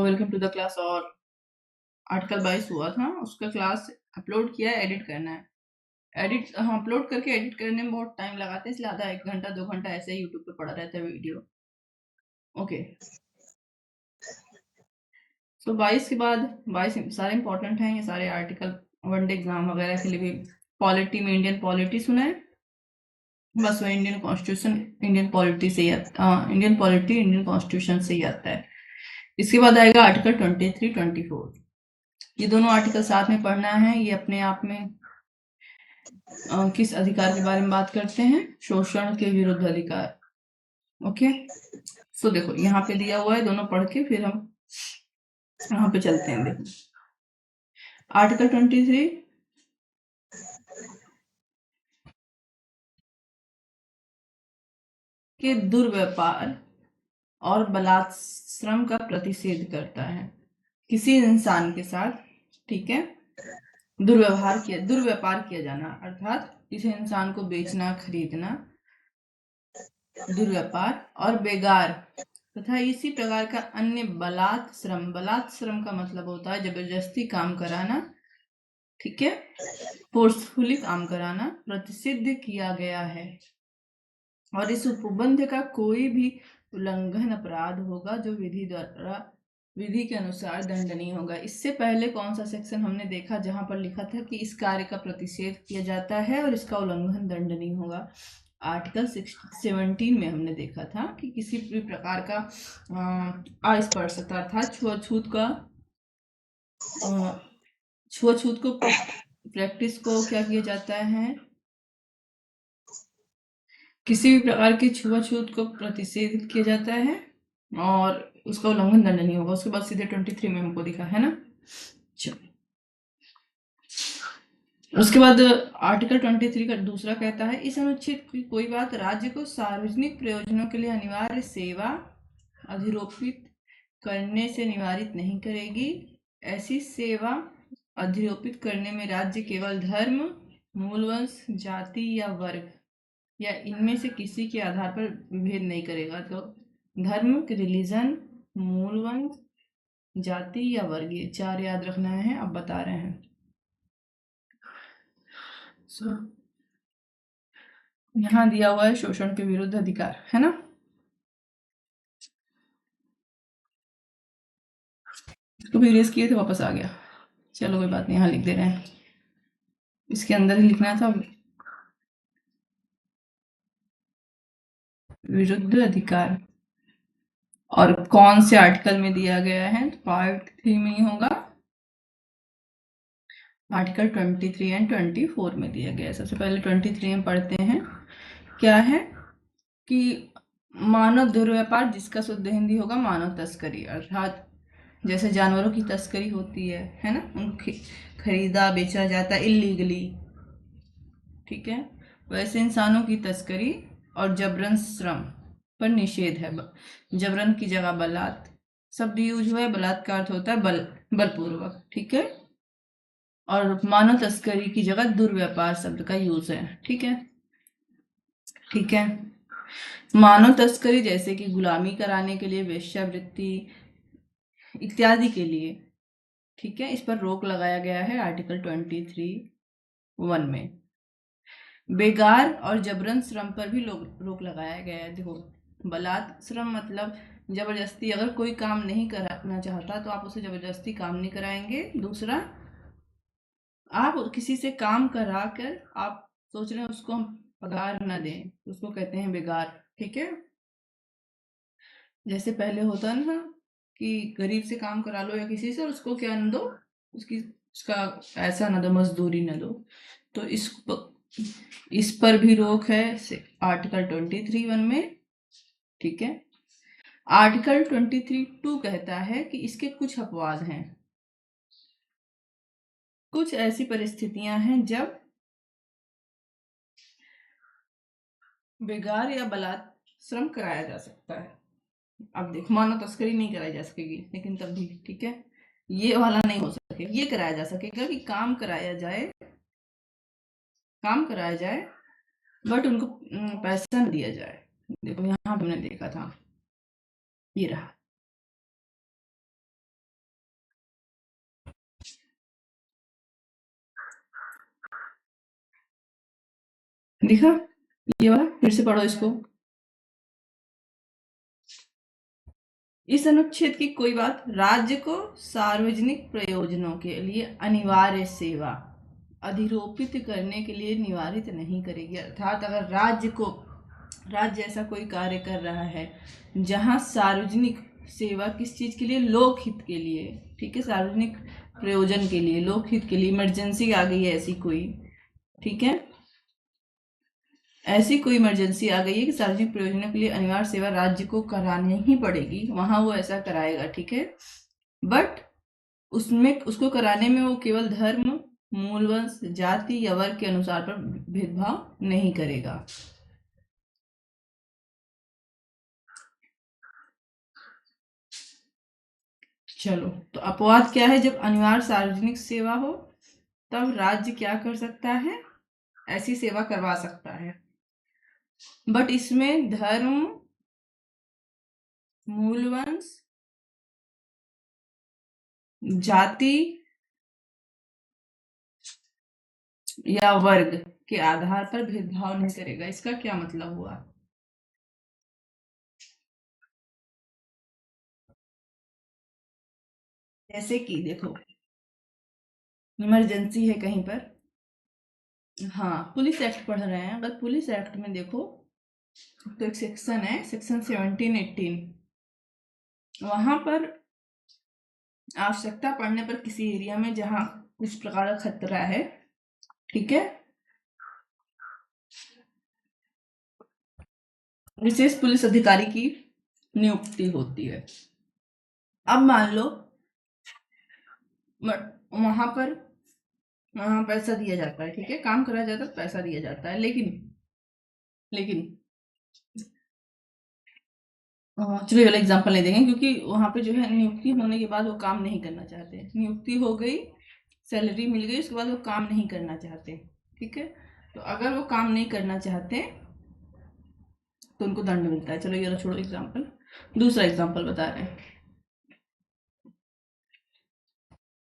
Welcome to the class. और article 22 हुआ था, उसका क्लास अपलोड किया है, एडिट करना है। एडिट अपलोड करके एडिट करने में बहुत टाइम लगाते हैं, इसलिए आधा 1 घंटा 2 घंटा ऐसे ही यूट्यूब पे पड़ा रहता है वीडियो। ओके, सो 22 के बाद 22 सारे इंपॉर्टेंट हैं, ये सारे आर्टिकल वनडे एग्जाम वगैरह के लिए भी। पॉलिटी में इंडियन पॉलिटी सुना है, बस वह इंडियन कॉन्स्टिट्यूशन इंडियन पॉलिटी से ही इंडियन पॉलिटी इंडियन कॉन्स्टिट्यूशन से ही आता है। इसके बाद आएगा आर्टिकल 23, 24। ये दोनों आर्टिकल साथ में पढ़ना है। ये अपने आप में किस अधिकार के बारे में बात करते हैं? शोषण के विरुद्ध अधिकार। ओके, सो देखो यहाँ पे दिया हुआ है, दोनों पढ़ के फिर हम यहाँ पे चलते हैं। देखो आर्टिकल 23 के दुर्व्यापार और बलात्श्रम का प्रतिषेध करता है। किसी इंसान के साथ, ठीक है, दुर्व्यापार किया जाना अर्थात किसी इंसान को बेचना, खरीदना, दुर्व्यापार और बेगार तथा इसी प्रकार का अन्य बलात्श्रम का मतलब होता है जबरदस्ती काम कराना, ठीक है, फोर्सफुली काम कराना, प्रतिषिद्ध किया गया है। और इस उपबंध का कोई भी उल्लंघन अपराध होगा जो विधि के अनुसार दंडनीय होगा। इससे पहले कौन सा सेक्शन हमने देखा जहां पर लिखा था कि इस कार्य का प्रतिषेध किया जाता है और इसका उल्लंघन दंडनीय होगा? आर्टिकल 17 में हमने देखा था कि किसी भी प्रकार का अस्पृश्यता अर्थात छुआछूत को प्रैक्टिस को क्या किया जाता है? किसी भी प्रकार की छुआछूत को प्रतिषेध किया जाता है और उसका उल्लंघन दंडनीय होगा। उसके बाद सीधे 23 में हमको दिखा है ना। चलो, उसके बाद आर्टिकल 23 का दूसरा कहता है, इस अनुच्छेद की कोई बात राज्य को सार्वजनिक प्रयोजनों के लिए अनिवार्य सेवा अधिरोपित करने से निवारित नहीं करेगी। ऐसी सेवा अधिरोपित करने में राज्य केवल धर्म, मूलवंश, जाति या वर्ग या इनमें से किसी के आधार पर विभेद नहीं करेगा। तो धर्म, रिलीजन, मूलवंश, जाति या वर्ग, ये 4 याद रखना है, अब बता रहे हैं। यहाँ दिया हुआ है शोषण के विरुद्ध अधिकार, है ना। इसको भी इरेज किए थे, वापस आ गया। चलो कोई बात नहीं, यहाँ लिख दे रहे हैं, इसके अंदर ही लिखना था। विरुद्ध अधिकार और कौन से आर्टिकल में दिया गया है? तो पार्ट 3 में ही होगा। आर्टिकल 23 एंड 24 में दिया गया है। सबसे पहले 23 में पढ़ते हैं, क्या है कि मानव दुर्व्यापार, जिसका शुद्ध हिंदी होगा मानव तस्करी, अर्थात जैसे जानवरों की तस्करी होती है ना, उनको खरीदा बेचा जाता है इलीगली, ठीक है, वैसे इंसानों की तस्करी और जबरन श्रम पर निषेध है। जबरन की जगह बलात् शब्द यूज हुआ है, बलात्कार होता है बलपूर्वक, ठीक है, और मानव तस्करी की जगह दुर्व्यापार शब्द का यूज है, ठीक है, ठीक है। मानव तस्करी जैसे कि गुलामी कराने के लिए, वेश्यावृत्ति इत्यादि के लिए, ठीक है, इस पर रोक लगाया गया है आर्टिकल 23(1) में। बेगार और जबरन श्रम पर भी रोक लगाया गया है। देखो, बलात् श्रम मतलब जबरदस्ती, अगर कोई काम नहीं कराना चाहता तो आप उसे जबरदस्ती काम नहीं कराएंगे। दूसरा, आप किसी से काम करा कर आप सोच रहे हैं उसको हम पगार न दें, उसको कहते हैं बेगार, ठीक है। जैसे पहले होता ना कि गरीब से काम करा लो या किसी से, उसको क्या न दो, उसका पैसा न दो, मजदूरी न दो। तो इस पर भी रोक है आर्टिकल 23(1) में, ठीक है। आर्टिकल 23(2) कहता है कि इसके कुछ अपवाद हैं। कुछ ऐसी परिस्थितियां हैं जब बेगार या बलात्श्रम कराया जा सकता है। अब देखो, मानव तस्करी नहीं कराई जा सकेगी, लेकिन तब भी, ठीक है, ये वाला नहीं हो सकेगा। ये कराया जा सकेगा कि काम कराया जाए बट उनको पैसा न दिया जाए। देखो यहाँ हमने देखा था, ये रहा, दिखा? ये वाला फिर से पढ़ो इसको। इस अनुच्छेद की कोई बात राज्य को सार्वजनिक प्रयोजनों के लिए अनिवार्य सेवा अधिरोपित करने के लिए निवारित नहीं करेगी। अर्थात अगर राज्य ऐसा कोई कार्य कर रहा है जहां सार्वजनिक सेवा किस चीज के लिए, लोकहित के लिए, ठीक है, सार्वजनिक प्रयोजन के लिए, लोकहित के लिए, इमरजेंसी आ गई है ऐसी कोई, ठीक है, ऐसी कोई इमरजेंसी आ गई है कि सार्वजनिक प्रयोजनों के लिए अनिवार्य सेवा राज्य को करानी ही पड़ेगी, वहां वो ऐसा कराएगा, ठीक है। बट उसमें उसको कराने में वो केवल धर्म, मूलवंश, जाति या वर्ग के अनुसार पर भेदभाव नहीं करेगा। चलो, तो अपवाद क्या है? जब अनिवार्य सार्वजनिक सेवा हो तब राज्य क्या कर सकता है? ऐसी सेवा करवा सकता है। बट इसमें धर्म, मूलवंश, जाति या वर्ग के आधार पर भेदभाव नहीं करेगा। इसका क्या मतलब हुआ? जैसे कि देखो, इमरजेंसी है कहीं पर, हाँ, पुलिस एक्ट पढ़ रहे हैं, अगर पुलिस एक्ट में देखो तो एक सेक्शन है, सेक्शन 17-18, वहां पर आवश्यकता पड़ने पर किसी एरिया में जहां कुछ प्रकार का खतरा है, ठीक है, विशेष पुलिस अधिकारी की नियुक्ति होती है। अब मान लो वहां पर पैसा दिया जाता है, ठीक है, काम करा जाता है, पैसा दिया जाता है, लेकिन चलो ये वाला एग्जाम्पल नहीं देंगे क्योंकि वहां पे जो है नियुक्ति होने के बाद वो काम नहीं करना चाहते, नियुक्ति हो गई, सैलरी मिल गई, उसके बाद वो काम नहीं करना चाहते, ठीक है। तो अगर वो काम नहीं करना चाहते तो उनको दंड मिलता है। चलो ये छोड़ो एग्जाम्पल, दूसरा एग्जाम्पल बता रहे हैं,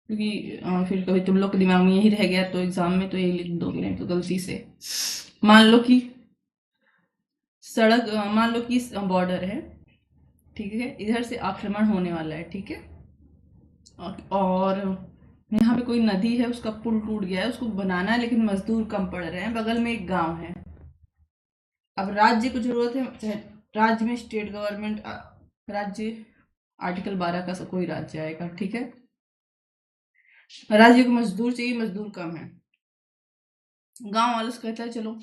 क्योंकि फिर कभी तुम लोग के दिमाग में यही रह गया तो एग्जाम में तो यही लिख दोगे, नहीं तो गलती से। मान लो कि मान लो कि बॉर्डर है, ठीक है, इधर से आक्रमण होने वाला है, ठीक है, और यहाँ पे कोई नदी है, उसका पुल टूट गया है, उसको बनाना है, लेकिन मजदूर कम पड़ रहे हैं, बगल में एक गांव है। अब राज्य को जरूरत है, चाहे राज्य में स्टेट गवर्नमेंट, राज्य आर्टिकल 12 का कोई राज्य आएगा, ठीक है, राज्य को मजदूर चाहिए, मजदूर कम है, गांव वालों से कहता है चलो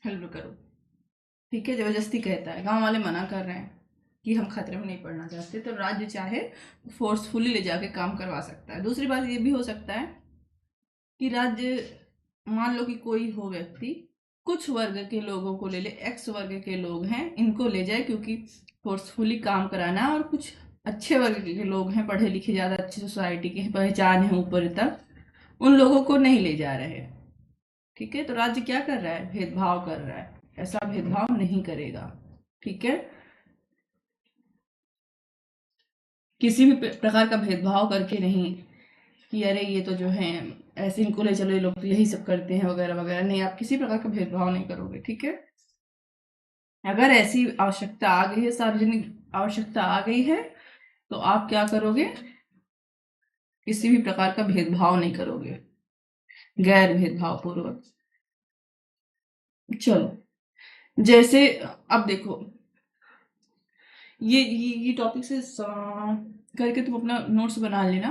हेल्प करो, ठीक है, जबरदस्ती कहता है, गांव वाले मना कर रहे हैं कि हम खतरे में नहीं पड़ना चाहते, तो राज्य चाहे फोर्सफुली ले जाके काम करवा सकता है। दूसरी बात ये भी हो सकता है कि राज्य, मान लो कि कोई हो व्यक्ति कुछ वर्ग के लोगों को ले ले, एक्स वर्ग के लोग हैं, इनको ले जाए क्योंकि फोर्सफुली काम कराना है, और कुछ अच्छे वर्ग के लोग हैं, पढ़े लिखे, ज़्यादा अच्छी सोसाइटी की पहचान है ऊपर तक, उन लोगों को नहीं ले जा रहे हैं, ठीक है। तो राज्य क्या कर रहा है? भेदभाव कर रहा है, ऐसा भेदभाव नहीं करेगा, ठीक है, किसी भी प्रकार का भेदभाव करके नहीं कि अरे ये तो जो है ऐसे इनको ले चलो, ये लोग तो यही सब करते हैं वगैरह वगैरह, नहीं, आप किसी प्रकार का भेदभाव नहीं करोगे, ठीक है। अगर ऐसी आवश्यकता आ गई है, सार्वजनिक आवश्यकता आ गई है, तो आप क्या करोगे? किसी भी प्रकार का भेदभाव नहीं करोगे, गैर भेदभाव पूर्वक। चलो, जैसे अब देखो, ये टॉपिक से करके तुम अपना नोट्स बना लेना,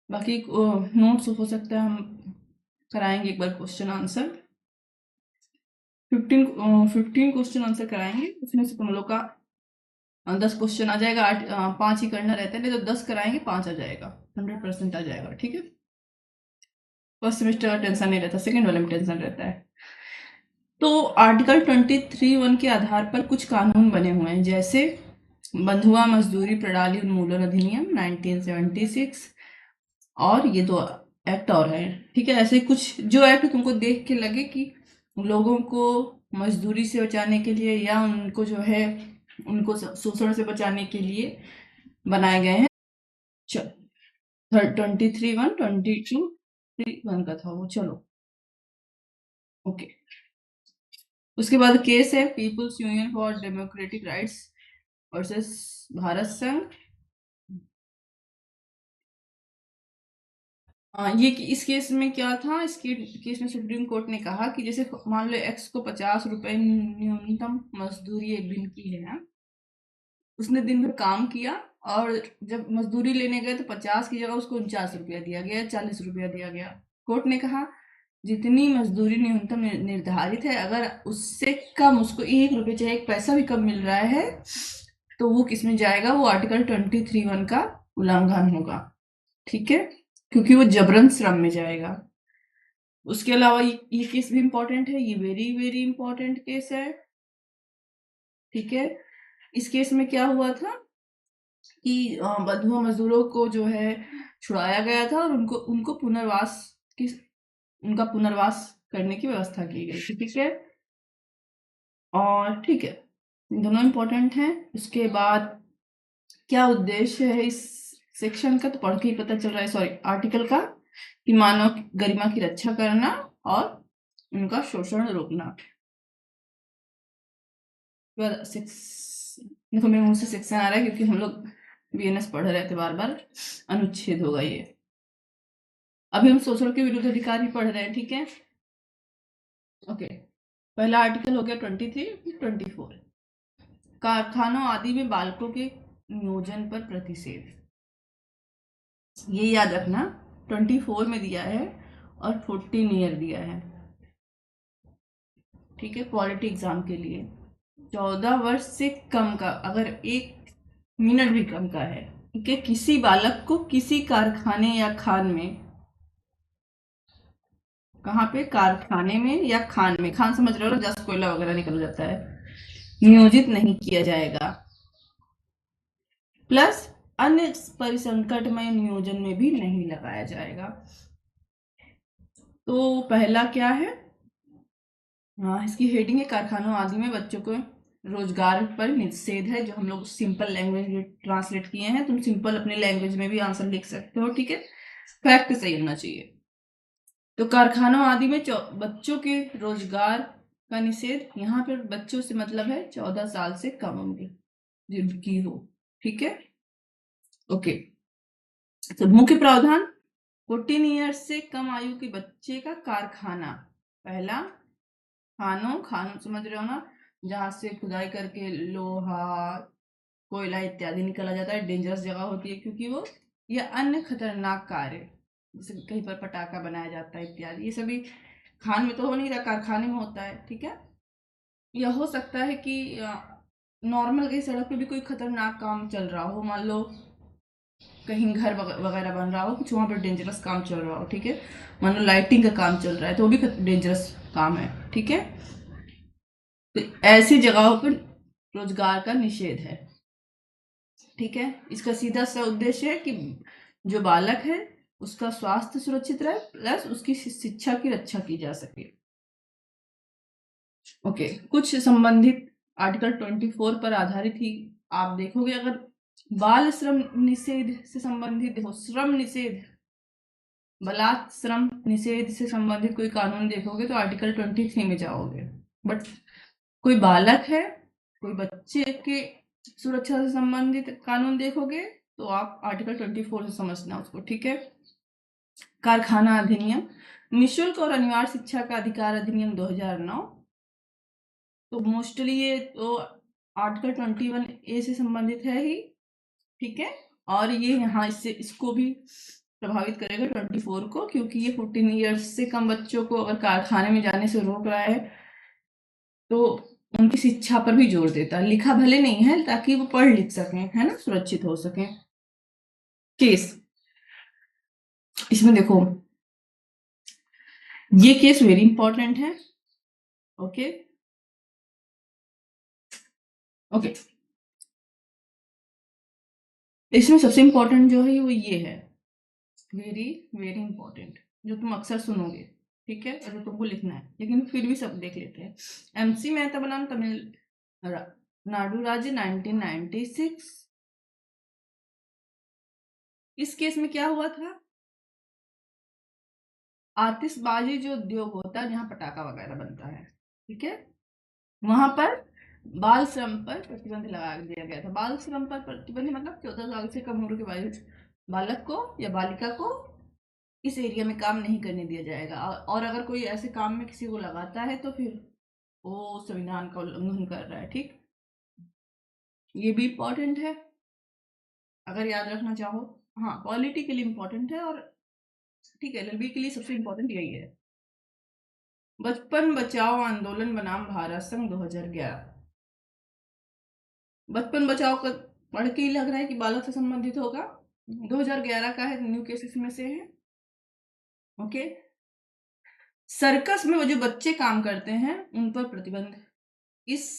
बाकी नोट्स हो सकता है हम कराएंगे एक बार क्वेश्चन आंसर, 15 क्वेश्चन आंसर कराएंगे, उसमें से तुम लोग का 10 क्वेश्चन आ जाएगा, 5 ही करना रहता है, नहीं तो 10 कराएंगे, 5 आ जाएगा, 100% आ जाएगा, ठीक है। फर्स्ट सेमेस्टर का टेंशन नहीं रहता, सेकेंड वाले में टेंशन रहता है। तो आर्टिकल 23(1) के आधार पर कुछ कानून बने हुए हैं, जैसे बंधुआ मजदूरी प्रणाली उन्मूलन अधिनियम 1976, और ये 2 एक्ट और हैं, ठीक है। ऐसे कुछ जो एक्ट तुमको देख के लगे कि लोगों को मजदूरी से बचाने के लिए या उनको जो है उनको शोषण से बचाने के लिए बनाए गए हैं। चलो, 23(1), 22(3)(1) का था वो, चलो, ओके। उसके बाद केस है peoples union for democratic rights versus Bharat संघ। ये इस केस में क्या था, इस केस में सुप्रीम कोर्ट ने कहा कि जैसे मान लो एक्स को 50 रुपए न्यूनतम मजदूरी एक दिन की है, उसने दिन भर काम किया और जब मजदूरी लेने गए तो 50 की जगह उसको 49 रुपया दिया गया, 40 रुपया दिया गया। कोर्ट ने कहा जितनी मजदूरी न्यूनतम निर्धारित है, अगर उससे कम उसको 1 रुपये चाहे 1 पैसा भी कम मिल रहा है तो वो किस में जाएगा, वो आर्टिकल 23(1) का उल्लंघन होगा। ठीक है, क्योंकि वो जबरन श्रम में जाएगा। उसके अलावा ये केस भी इंपॉर्टेंट है, ये वेरी वेरी इंपॉर्टेंट केस है। ठीक है, इस केस में क्या हुआ था कि बंधुआ मजदूरों को जो है छुड़ाया गया था और उनको उनको पुनर्वास की उनका पुनर्वास करने की व्यवस्था की गई थी। ठीक है, और ठीक है, दोनों इंपॉर्टेंट हैं। उसके बाद क्या उद्देश्य है इस सेक्शन का, तो पढ़ के ही पता चल रहा है, सॉरी आर्टिकल का, कि मानव गरिमा की रक्षा करना और उनका शोषण रोकना। देखो मेरे मुंह से सेक्शन आ रहा है क्योंकि हम लोग बीएनएस पढ़ रहे थे, बार बार अनुच्छेद होगा ये। अभी हम शोषण के विरुद्ध अधिकार ही पढ़ रहे हैं। ठीक है, ओके। पहला आर्टिकल हो गया 23, 24, कारखानों आदि में बालकों के नियोजन पर प्रतिषेध। ये याद रखना, 24 में दिया है और 14 ईयर दिया है। ठीक है, क्वालिटी एग्जाम के लिए 14 वर्ष से कम का, अगर 1 मिनट भी कम का है, ठीक है, किसी बालक को किसी कारखाने या खान में, कहाँ पे, कारखाने में या खान में, खान समझ रहे हो, जस्ट कोयला वगैरह निकल जाता है, नियोजित नहीं किया जाएगा। प्लस अन्य परिसंकटमय नियोजन में भी नहीं लगाया जाएगा। तो पहला क्या है, इसकी हेडिंग है कारखानों आदि में बच्चों को रोजगार पर निषेध है, जो हम लोग सिंपल लैंग्वेज में ट्रांसलेट किए हैं। तुम सिंपल अपने लैंग्वेज में भी आंसर लिख सकते हो। ठीक है, फैक्ट सही होना चाहिए। तो कारखानों आदि में बच्चों के रोजगार का निषेध, यहाँ पर बच्चों से मतलब है 14 साल से कम उम्र जिनकी हो। ठीक है, ओके। तो मुख्य प्रावधान, 14 ईयर्स से कम आयु के बच्चे का कारखाना, पहला खानों समझ रहे हो ना, जहाँ से खुदाई करके लोहा कोयला इत्यादि निकाला जाता है, डेंजरस जगह होती है क्योंकि वो, या अन्य खतरनाक कार्य, जैसे कहीं पर पटाखा बनाया जाता है इत्यादि, ये सभी खान में तो हो नहीं रहा, कारखाने में होता है। ठीक है, यह हो सकता है कि नॉर्मल कहीं सड़क पे भी कोई खतरनाक काम चल रहा हो, मान लो कहीं घर वगैरह बन रहा हो, कुछ वहाँ पर डेंजरस काम चल रहा हो। ठीक है, मान लो लाइटिंग का काम चल रहा है तो वो भी डेंजरस काम है। ठीक है, तो ऐसी जगहों पर रोजगार का निषेध है। ठीक है, इसका सीधा सा उद्देश्य है कि जो बालक है उसका स्वास्थ्य सुरक्षित रहे, प्लस उसकी शिक्षा की रक्षा की जा सके। ओके, कुछ संबंधित आर्टिकल 24 पर आधारित ही आप देखोगे, अगर बाल श्रम निषेध से संबंधित, देखो श्रम निषेध, बलात् श्रम निषेध से संबंधित कोई कानून देखोगे तो आर्टिकल 23 में जाओगे। बट कोई बालक है, कोई बच्चे के सुरक्षा से संबंधित कानून देखोगे तो आप आर्टिकल 24 से समझना उसको। ठीक है, कारखाना अधिनियम, निशुल्क और अनिवार्य शिक्षा का अधिकार अधिनियम 2009, तो मोस्टली ये तो आर्टिकल 21A से संबंधित है ही। ठीक है, और ये यहाँ इसको भी प्रभावित करेगा 24 को, क्योंकि ये 14 ईयर्स से कम बच्चों को अगर कारखाने में जाने से रोक रहा है तो उनकी शिक्षा पर भी जोर देता है, लिखा भले नहीं है ताकि वो पढ़ लिख सकें, है ना, सुरक्षित हो सकें। केस, इसमें देखो ये केस वेरी इंपॉर्टेंट है। ओके ओके, इसमें सबसे इंपॉर्टेंट जो है वो ये है, वेरी वेरी इंपॉर्टेंट, जो तुम अक्सर सुनोगे। ठीक है, और जो तुमको लिखना है, लेकिन फिर भी सब देख लेते हैं। MC मेहता बनाम तमिलनाडु राज्य 1996। इस केस में क्या हुआ था, आतिशबाजी जो उद्योग होता है जहाँ पटाखा वगैरह बनता है, ठीक है, वहां पर बाल श्रम पर प्रतिबंध लगा दिया गया था। बाल श्रम पर प्रतिबंध मतलब 14 साल से कम उम्र के बालक को या बालिका को इस एरिया में काम नहीं करने दिया जाएगा, और अगर कोई ऐसे काम में किसी को लगाता है तो फिर वो संविधान का उल्लंघन कर रहा है। ठीक, ये भी इम्पोर्टेंट है अगर याद रखना चाहो। हाँ, पॉलिटी के लिए इम्पोर्टेंट है, और ठीक है, एलएलबी के लिए सबसे इम्पोर्टेंट यही है। बचपन बचाओ आंदोलन बनाम भारत संघ 2011। बचपन बचाओ का पढ़ के ही लग रहा है कि बालक से संबंधित होगा। 2011 का है, न्यू केसेस में से है। ओके, सर्कस में वो जो बच्चे काम करते हैं उन पर प्रतिबंध इस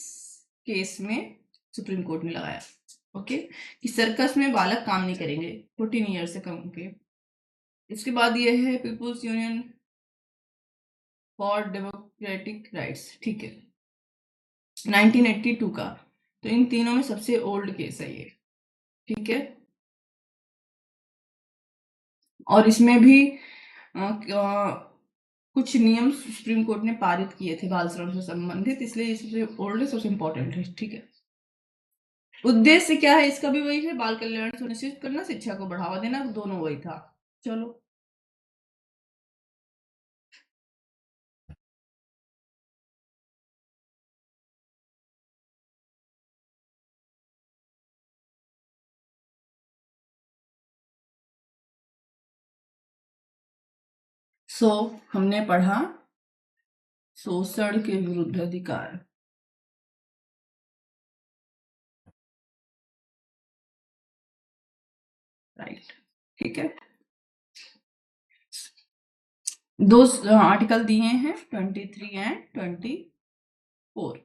केस में सुप्रीम कोर्ट ने लगाया। ओके, कि सर्कस में बालक काम नहीं करेंगे 14 ईयर से कम के। इसके बाद ये है peoples union for democratic rights, ठीक है, 1982 का। तो इन तीनों में सबसे ओल्ड केस है ये, ठीक है। और इसमें भी कुछ नियम सुप्रीम कोर्ट ने पारित किए थे बाल श्रम से संबंधित, इसलिए ये सबसे ओल्ड है, सबसे इम्पोर्टेंट है, ठीक है। उद्देश्य क्या है इसका भी वही है, बाल कल्याण सुनिश्चित करना, शिक्षा को बढ़ावा देना, दोनों वही था। चलो, हमने पढ़ा शोषण के विरुद्ध अधिकार। राइट, ठीक है। दो आर्टिकल दिए हैं 23 एंड 24।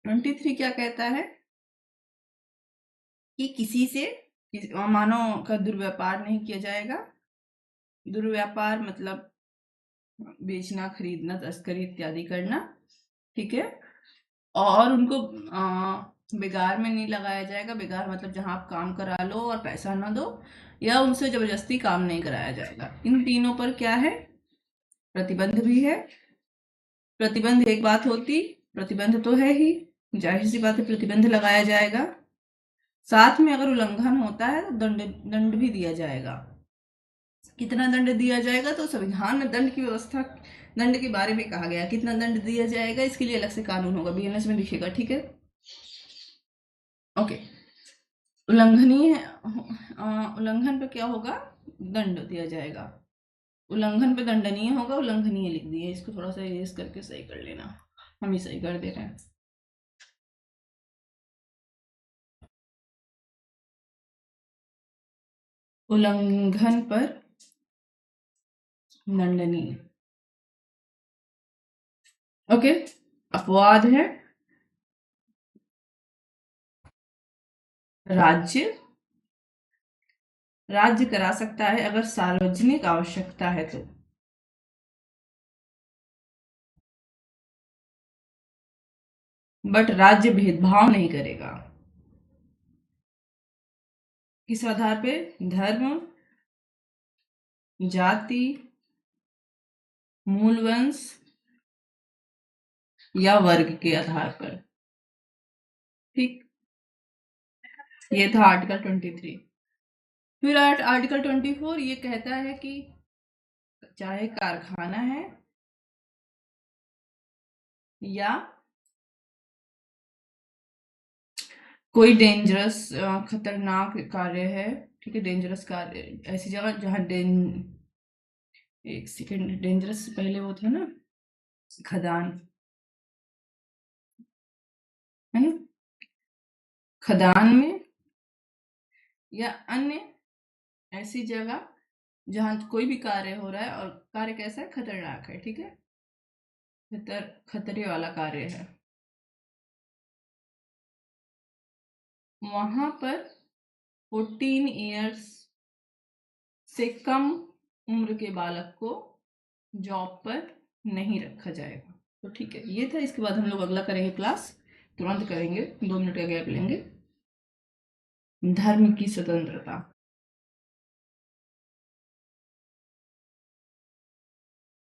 23 क्या कहता है कि किसी से मानव का दुर्व्यापार नहीं किया जाएगा। दुर्व्यापार मतलब बेचना, खरीदना, तस्करी इत्यादि करना, ठीक है। और उनको बेगार में नहीं लगाया जाएगा। बेगार मतलब जहां आप काम करा लो और पैसा ना दो, या उनसे जबरदस्ती काम नहीं कराया जाएगा। इन तीनों पर क्या है, प्रतिबंध भी है। प्रतिबंध एक बात होती, प्रतिबंध तो है ही, जाहिर सी बात है प्रतिबंध लगाया जाएगा। साथ में अगर उल्लंघन होता है तो दंड भी दिया जाएगा। कितना दंड दिया जाएगा, तो संविधान में दंड की व्यवस्था, दंड के बारे में कहा गया। कितना दंड दिया जाएगा इसके लिए अलग से कानून होगा, बीएनएस में लिखेगा, ठीक है। ओके, उल्लंघनीय उल्लंघन पे क्या होगा, दंड दिया जाएगा। उल्लंघन पे दंडनीय होगा, उल्लंघनीय लिख दिए, इसको थोड़ा सा इरेज करके सही कर लेना, हम ही सही कर दे रहे हैं। उल्लंघन पर दंडनीय। ओके, अपवाद है, राज्य करा सकता है अगर सार्वजनिक आवश्यकता है तो। बट राज्य भेदभाव नहीं करेगा। किस आधार पे, धर्म, जाति, मूल वंश या वर्ग के आधार पर, ठीक। ये था आर्टिकल 23। फिर आर्टिकल 24 ये कहता है कि चाहे कारखाना है या कोई डेंजरस खतरनाक कार्य है, ठीक है, डेंजरस कार्य, ऐसी जगह जहाँ एक सेकेंड, डेंजरस से पहले वो था ना, खदान, है ना, खदान में या अन्य ऐसी जगह जहाँ कोई भी कार्य हो रहा है, और कार्य कैसा है, खतरनाक है, ठीक है, खतरे वाला कार्य है, वहां पर 14 इयर्स से कम उम्र के बालक को जॉब पर नहीं रखा जाएगा। तो ठीक है, ये था। इसके बाद हम लोग अगला करेंगे क्लास, तुरंत करेंगे, 2 मिनट का गैप लेंगे। धर्म की स्वतंत्रता।